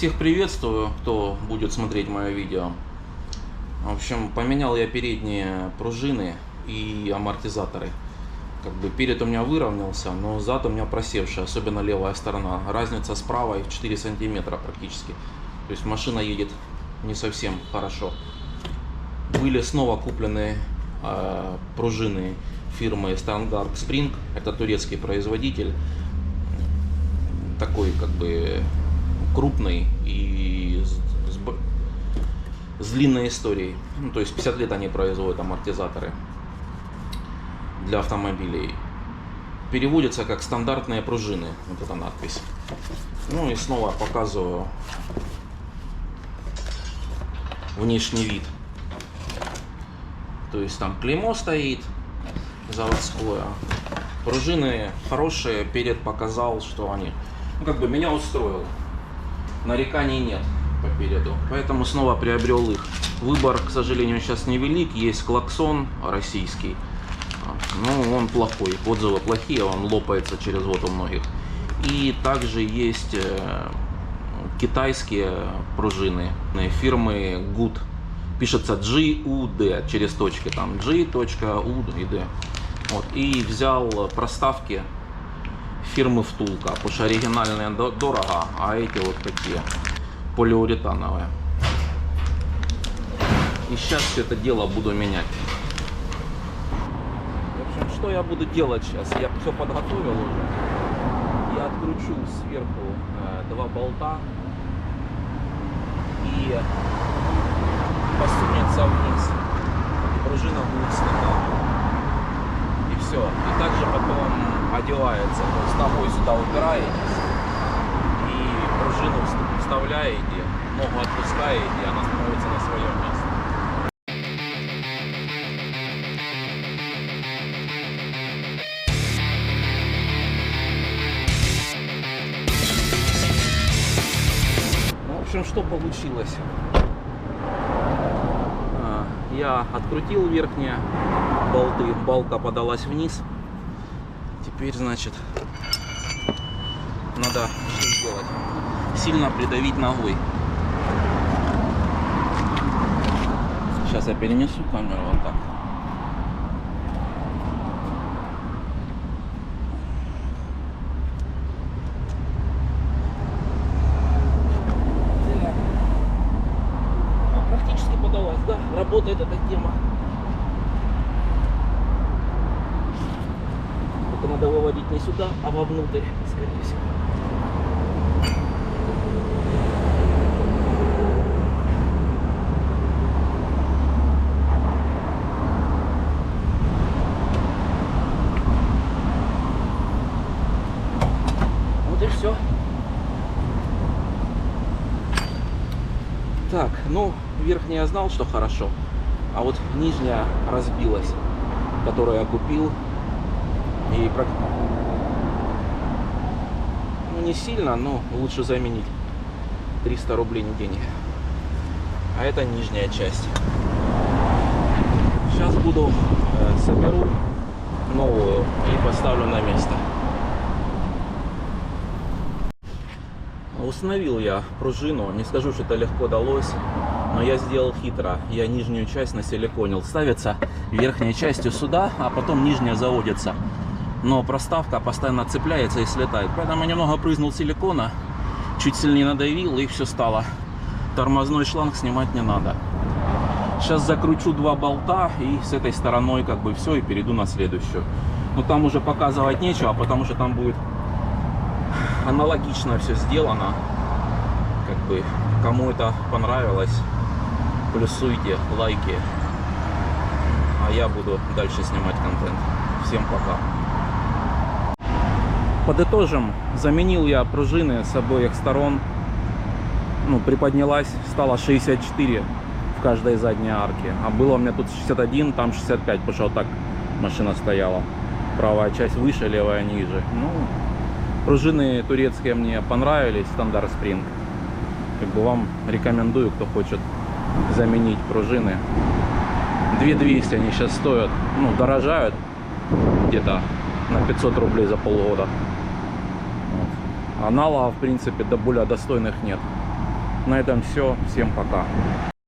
Всех приветствую, кто будет смотреть мое видео. В общем, поменял я передние пружины и амортизаторы. Как бы перед у меня выровнялся, но зад у меня просевший, особенно левая сторона. Разница с правой в 4 сантиметра практически. То есть машина едет не совсем хорошо. Были снова куплены пружины фирмы Standard Spring. Это турецкий производитель. Такой как бы крупный и с длинной историей. Ну, то есть 50 лет они производят амортизаторы для автомобилей. Переводится как стандартные пружины. Вот эта надпись. Ну и снова показываю внешний вид. То есть там клеймо стоит заводское. Пружины хорошие, перед показал, что они, ну, как бы меня устроил. Нареканий нет по переду, поэтому снова приобрел их. Выбор, к сожалению, сейчас невелик. Есть клаксон российский, но он плохой, отзывы плохие, он лопается через год у многих. И также есть китайские пружины фирмы Good. Пишется G-U-D, через точки, там G.U и D. Вот. И взял проставки фирмы Втулка, потому что оригинальные дорого, а эти вот такие полиуретановые. И сейчас все это дело буду менять. В общем, что я буду делать сейчас? Я все подготовил уже. Я откручу сверху два болта и посунется вниз. И пружина будет снимать. И все. И также потом одевается. То есть ногой сюда упираетесь и пружину вставляете, ногу отпускаете, и она становится на свое место. В общем, что получилось? Я открутил верхние болты, балка подалась вниз. Теперь, значит, надо что сделать? Сильно придавить ногой. Сейчас я перенесу камеру вот так. Практически подалась, да? Работает эта тема. Только надо выводить не сюда, а вовнутрь, скорее всего. Вот и все. Так, ну, верхняя я знал, что хорошо, а вот нижняя разбилась, которую я купил. И ну, не сильно, но лучше заменить. 300 рублей не денег. А это нижняя часть. Сейчас соберу новую и поставлю на место. Установил я пружину. Не скажу, что это легко далось, но я сделал хитро. Я нижнюю часть насиликонил. Ставится верхней частью сюда, а потом нижняя заводится. Но проставка постоянно цепляется и слетает. Поэтому я немного брызнул силикона, чуть сильнее надавил, и все стало. Тормозной шланг снимать не надо. Сейчас закручу два болта и с этой стороной как бы все, и перейду на следующую. Но там уже показывать нечего, потому что там будет аналогично все сделано. Как бы кому это понравилось, плюсуйте, лайки. А я буду дальше снимать контент. Всем пока. Подытожим, заменил я пружины с обоих сторон. Ну, приподнялась, стало 64 в каждой задней арке. А было у меня тут 61, там 65, потому что вот так машина стояла. Правая часть выше, левая ниже. Ну, пружины турецкие мне понравились, Standard Spring. Как бы вам рекомендую, кто хочет заменить пружины. 2200 они сейчас стоят, ну, дорожают где-то на 500 рублей за полгода. Аналогов, в принципе, до более достойных нет. На этом все. Всем пока.